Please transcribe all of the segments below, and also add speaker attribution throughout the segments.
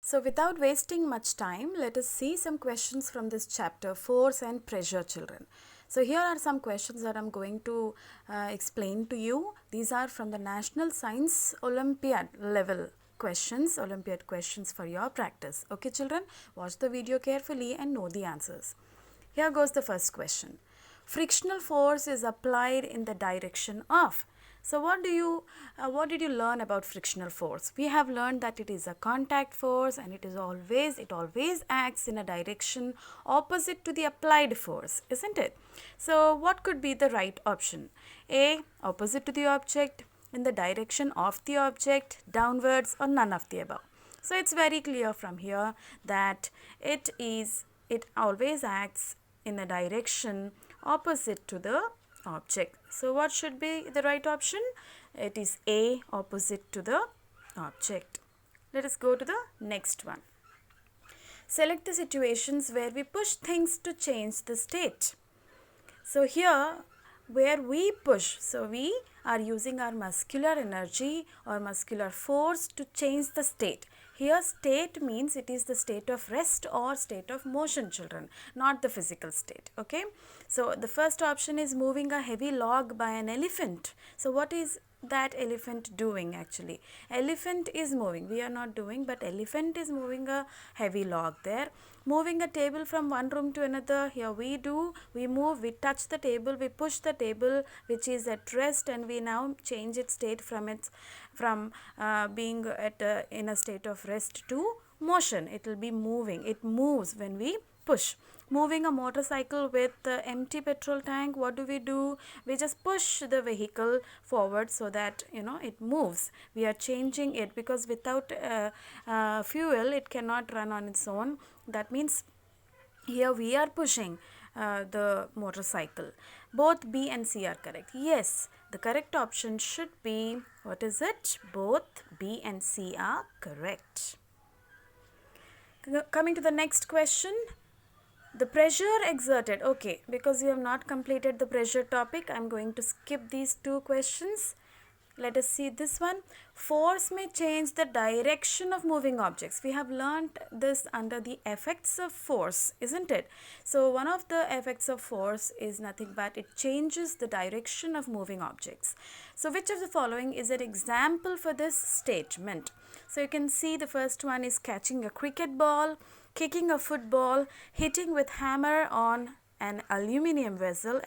Speaker 1: So without wasting much time, let us see some questions from this chapter, Force and Pressure, children. So here are some questions that I'm going to explain to you. These are from the National Science Olympiad level questions, Olympiad questions for your practice. Okay children, watch the video carefully and know the answers. Here goes the first question. Frictional force is applied in the direction of. So what did you learn about frictional force? We have learned that it is a contact force and it always acts in a direction opposite to the applied force, isn't it? So what could be the right option? A, opposite to the object, in the direction of the object, downwards, or none of the above. So it's very clear from here that it always acts in the direction opposite to the object. So what should be the right option? It is A, opposite to the object. Let us go to the next one. Select the situations where we push things to change the state. So here where we push, so we are using our muscular energy or muscular force to change the state. Here state means it is the state of rest or state of motion, children, not the physical state. Okay, so the first option is moving a heavy log by an elephant. So what is that elephant doing actually? Elephant is moving, we are not doing, but elephant is moving a heavy log there. Moving a table from one room to another, here we move, we touch the table, we push the table which is at rest, and we now change its state from being in a state of rest to motion. It will be moving, it moves when we push. Moving a motorcycle with empty petrol tank, what do? We just push the vehicle forward so that it moves. We are changing it because without fuel it cannot run on its own. That means here we are pushing the motorcycle. Both B and C are correct. Yes, the correct option should be, what is it? Both B and C are correct. Coming to the next question. The pressure exerted. Okay, because you have not completed the pressure topic, I am going to skip these two questions. Let us see this one. Force may change the direction of moving objects. We have learnt this under the effects of force, isn't it? So one of the effects of force is nothing but it changes the direction of moving objects. So which of the following is an example for this statement? So you can see the first one is catching a cricket ball, kicking a football, hitting with hammer on an aluminium vessel,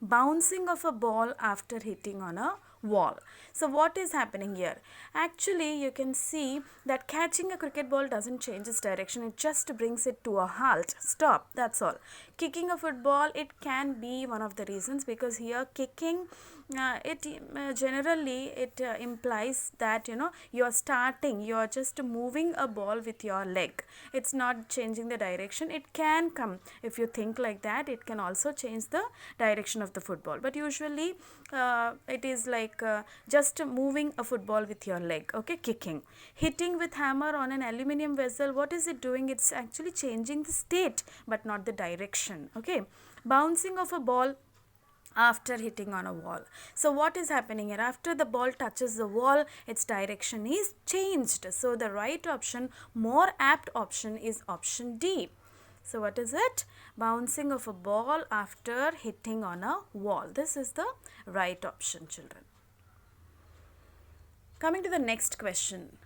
Speaker 1: bouncing of a ball after hitting on a wall. So what is happening here? Actually, you can see that catching a cricket ball doesn't change its direction. It just brings it to a halt. Stop. That's all. Kicking a football, it can be one of the reasons, because here kicking, generally implies that you are just moving a ball with your leg. It's not changing the direction. It can come, if you think like that, it can also change the direction of the football, but usually it is like just moving a football with your leg. Okay, kicking. Hitting with hammer on an aluminium vessel, what is it doing? It's actually changing the state but not the direction. Okay, bouncing of a ball after hitting on a wall. So what is happening here? After the ball touches the wall, its direction is changed. So the right option, more apt option, is option D. So what is it? Bouncing of a ball after hitting on a wall. This is the right option, children. Coming to the next question.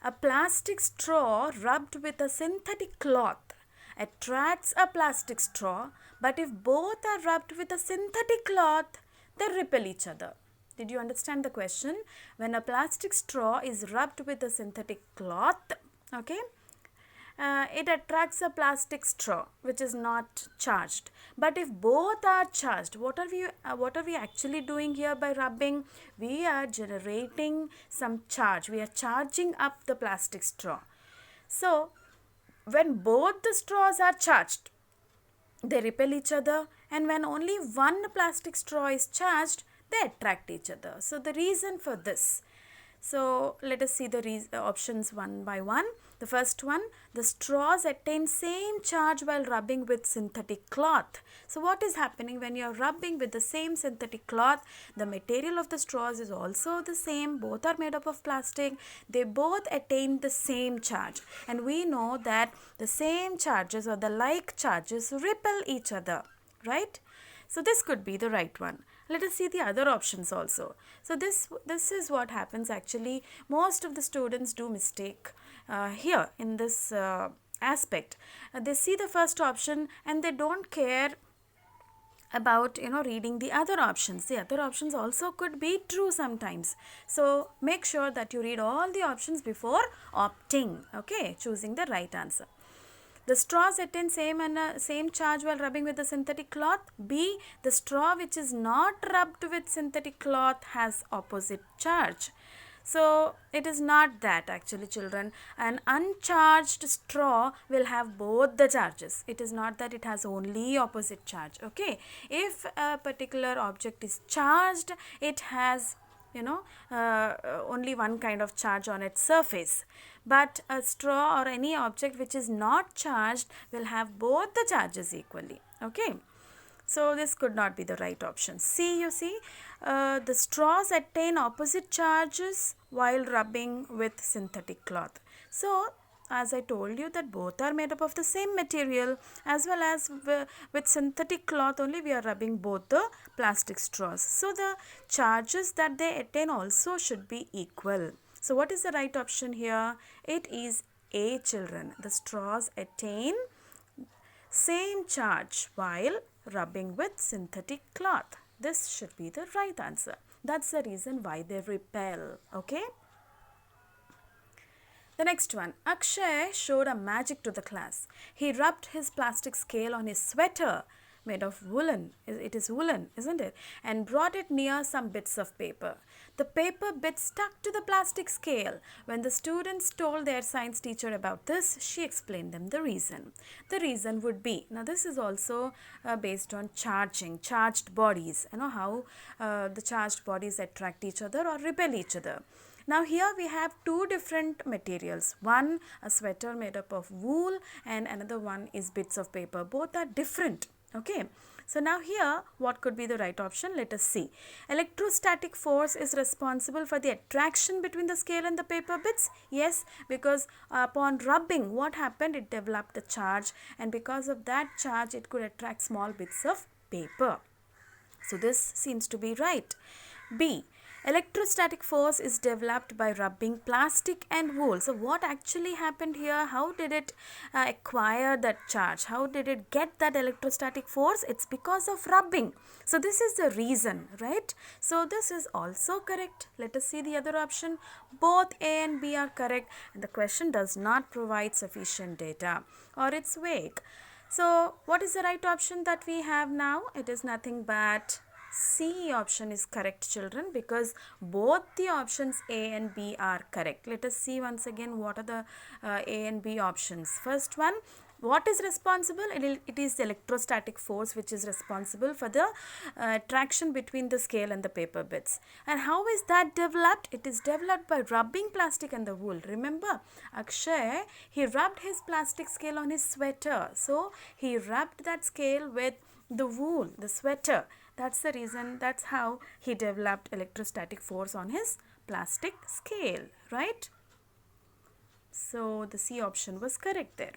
Speaker 1: A plastic straw rubbed with a synthetic cloth attracts a plastic straw, but if both are rubbed with a synthetic cloth, they repel each other. Did you understand the question? When a plastic straw is rubbed with a synthetic cloth, okay, it attracts a plastic straw which is not charged. But if both are charged, what are we actually doing here by rubbing? We are generating some charge. We are charging up the plastic straw. So when both the straws are charged, they repel each other, and when only one plastic straw is charged, they attract each other. So the reason for this, So let us see the options one by one. The first one, the straws attain same charge while rubbing with synthetic cloth. So what is happening when you are rubbing with the same synthetic cloth? The material of the straws is also the same. Both are made up of plastic. They both attain the same charge. And we know that the same charges or the like charges repel each other, right? So this could be the right one. Let us see the other options also. So this is what happens actually. Most of the students do mistake here in this aspect. They see the first option and they don't care about reading the other options. The other options also could be true sometimes. So make sure that you read all the options before opting, okay, choosing the right answer. The straws attain same charge while rubbing with the synthetic cloth. B, the straw which is not rubbed with synthetic cloth has opposite charge. So it is not that actually, children. An uncharged straw will have both the charges. It is not that it has only opposite charge. Okay, if a particular object is charged, it has only one kind of charge on its surface, but a straw or any object which is not charged will have both the charges equally. Okay, so this could not be the right option. C, you see, the straws attain opposite charges while rubbing with synthetic cloth. So as I told you that both are made up of the same material, as well as with synthetic cloth only we are rubbing both the plastic straws. So the charges that they attain also should be equal. So what is the right option here? It is A, children. The straws attain same charge while rubbing with synthetic cloth. This should be the right answer. That's the reason why they repel. Okay. The next one, Akshay showed a magic to the class. He rubbed his plastic scale on his sweater made of woolen, it is woolen, isn't it? And brought it near some bits of paper. The paper bits stuck to the plastic scale. When the students told their science teacher about this, she explained them the reason. The reason would be, now this is also based on charged bodies. You know how the charged bodies attract each other or repel each other. Now here we have two different materials. One, a sweater made up of wool, and another one is bits of paper. Both are different. Okay. So now here what could be the right option? Let us see. Electrostatic force is responsible for the attraction between the scale and the paper bits. Yes, because upon rubbing, what happened? It developed a charge, and because of that charge it could attract small bits of paper. So this seems to be right. B, electrostatic force is developed by rubbing plastic and wool. So what actually happened here? How did it acquire that charge? How did it get that electrostatic force? It's because of rubbing. So this is the reason, right? So this is also correct. Let us see the other option. Both A and B are correct, and the question does not provide sufficient data, or it's vague. So what is the right option that we have now? It is nothing but C option is correct, children, because both the options A and B are correct. Let us see once again what are the A and B options. First one, what is responsible? It is the electrostatic force which is responsible for the attraction between the scale and the paper bits. And how is that developed? It is developed by rubbing plastic and the wool. Remember, Akshay, he rubbed his plastic scale on his sweater. So he rubbed that scale with the wool, the sweater. That's the reason, that's how he developed electrostatic force on his plastic scale, right? So the C option was correct there.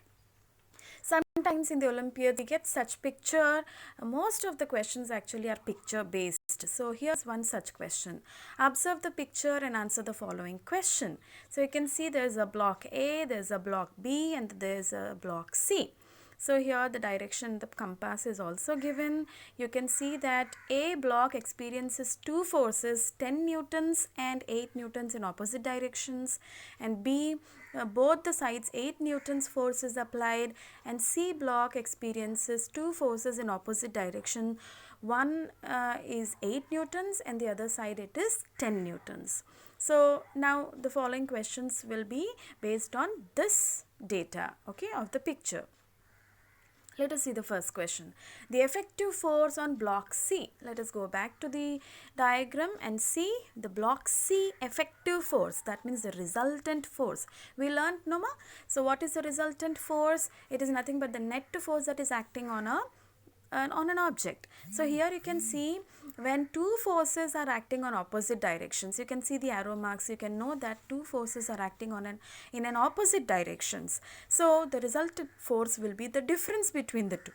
Speaker 1: Sometimes in the Olympiad we get such picture. Most of the questions actually are picture based. So here's one such question. Observe the picture and answer the following question. So you can see there's a block A, there's a block B, and there's a block C. So here the direction, the compass is also given. You can see that A block experiences two forces, 10 newtons and 8 newtons in opposite directions, and B, both the sides 8 newtons force is applied, and C block experiences two forces in opposite direction. One is 8 newtons and the other side it is 10 newtons. So now the following questions will be based on this data, okay, of the picture. Let us see the first question. The effective force on block C. Let us go back to the diagram and see the block C effective force. That means the resultant force. We learned, Noma. So what is the resultant force? It is nothing but the net force that is acting on an object. So here you can see when two forces are acting on opposite directions, you can see the arrow marks, you can know that two forces are acting in an opposite directions. So the resultant force will be the difference between the two.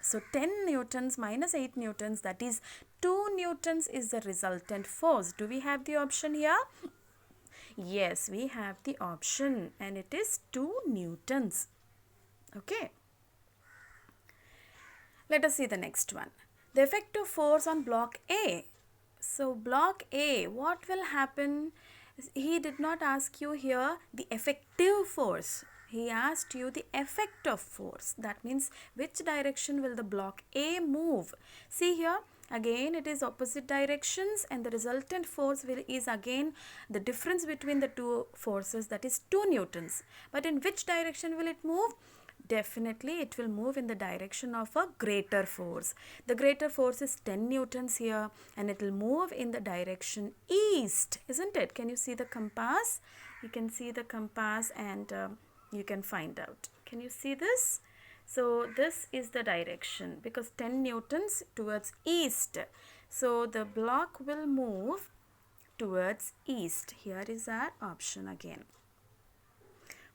Speaker 1: So 10 newtons minus 8 newtons, that is 2 newtons is the resultant force. Do we have the option here? Yes, we have the option and it is 2 newtons. Okay. Let us see the next one. The effective force on block A. So block A, what will happen? He did not ask you here the effective force. He asked you the effect of force. That means which direction will the block A move? See here, again it is opposite directions and the resultant force is again the difference between the two forces, that is 2 newtons. But in which direction will it move? Definitely it will move in the direction of a greater force. The greater force is 10 newtons here and it will move in the direction east, isn't it? Can you see the compass? You can see the compass and you can find out. Can you see this? So this is the direction because 10 newtons towards east. So the block will move towards east. Here is our option again.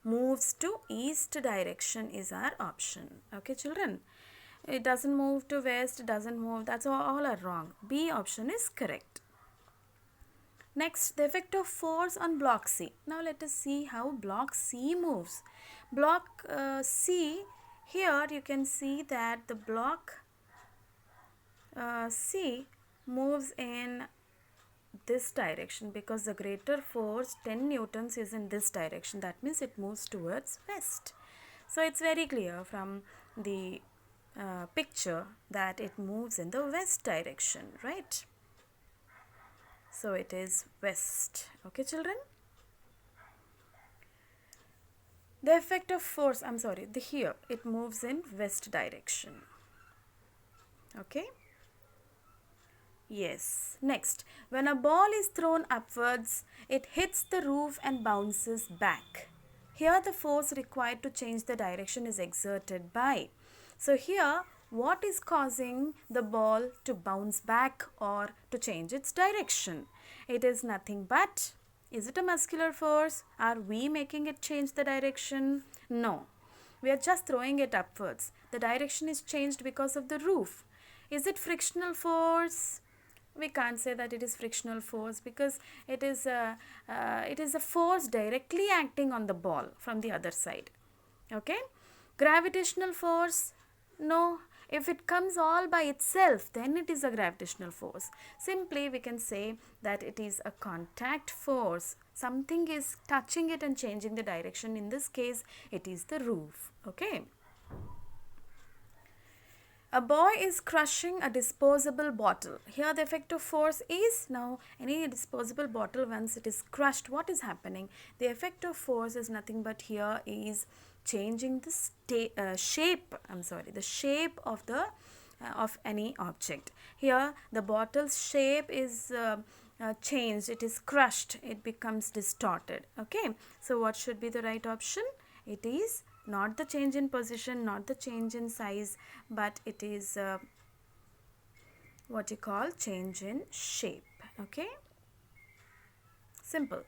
Speaker 1: Moves to east direction is our option. Okay, children. It doesn't move to west, doesn't move. That's all are wrong. B option is correct. Next, the effect of force on block C. Now let us see how block C moves. Block C, here you can see that the block C moves in this direction because the greater force 10 newtons is in this direction. That means it moves towards west. So it's very clear from the picture that it moves in the west direction, right? So it is west. Okay, children? The effect of force, here it moves in west direction. Okay? Yes. Next, when a ball is thrown upwards, it hits the roof and bounces back. Here the force required to change the direction is exerted by. So here, what is causing the ball to bounce back or to change its direction? It is nothing but, is it a muscular force? Are we making it change the direction? No. We are just throwing it upwards. The direction is changed because of the roof. Is it frictional force? We can't say that it is frictional force because it is a force directly acting on the ball from the other side. Okay? Gravitational force? No. If it comes all by itself, then it is a gravitational force. Simply we can say that it is a contact force. Something is touching it and changing the direction. In this case, it is the roof. Okay? A boy is crushing a disposable bottle. Here the effective force is, now any disposable bottle, once it is crushed, what is happening? The effective force is nothing but here is changing the shape of any object. Here the bottle's shape is changed, it is crushed, it becomes distorted. Okay, so what should be the right option? It is not the change in position, not the change in size, but it is what you call change in shape. Okay, simple.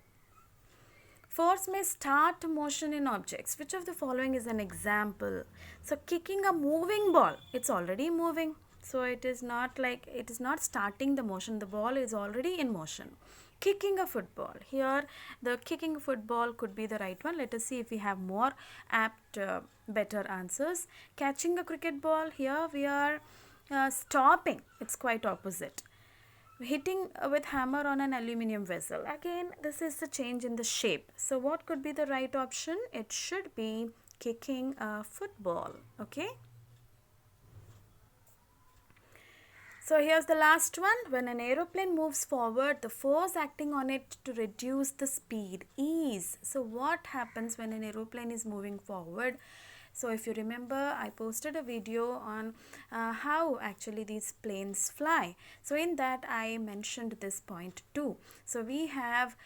Speaker 1: Force may start motion in objects. Which of the following is an example? So kicking a moving ball, it's already moving. So it is not starting the motion. The ball is already in motion. Kicking a football. Here the kicking football could be the right one. Let us see if we have more apt, better answers. Catching a cricket ball. Here we are stopping. It's quite opposite. Hitting with hammer on an aluminium vessel. Again, this is the change in the shape. So what could be the right option? It should be kicking a football. Okay. So here's the last one. When an aeroplane moves forward, the force acting on it to reduce the speed is. So what happens when an aeroplane is moving forward? So if you remember, I posted a video on how actually these planes fly. So in that I mentioned this point too. So we have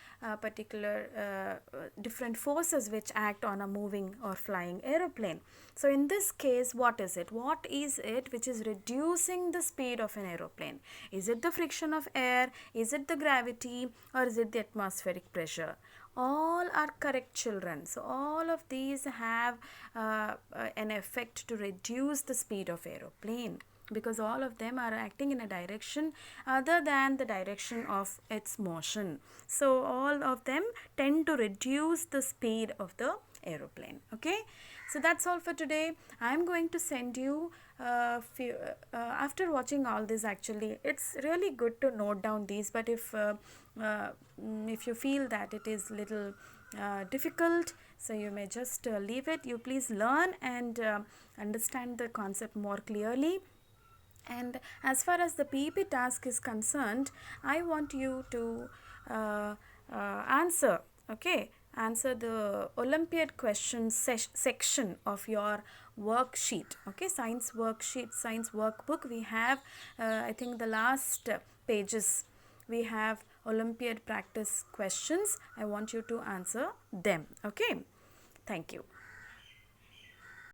Speaker 1: particular different forces which act on a moving or flying aeroplane. So in this case, what is it? What is it which is reducing the speed of an aeroplane? Is it the friction of air? Is it the gravity? Or is it the atmospheric pressure? All are correct, children. So all of these have an effect to reduce the speed of aeroplane, because all of them are acting in a direction other than the direction of its motion. So all of them tend to reduce the speed of the aeroplane. Okay, so that's all for today. I am going to send you after watching all this, actually it's really good to note down these, but if you feel that it is little difficult, so you may just leave it. You please learn and understand the concept more clearly. And as far as the PEP task is concerned, I want you to answer, okay, answer the Olympiad questions section of your worksheet, okay, science worksheet, science workbook. We have I think the last pages, we have Olympiad practice questions. I want you to answer them. Okay, thank you.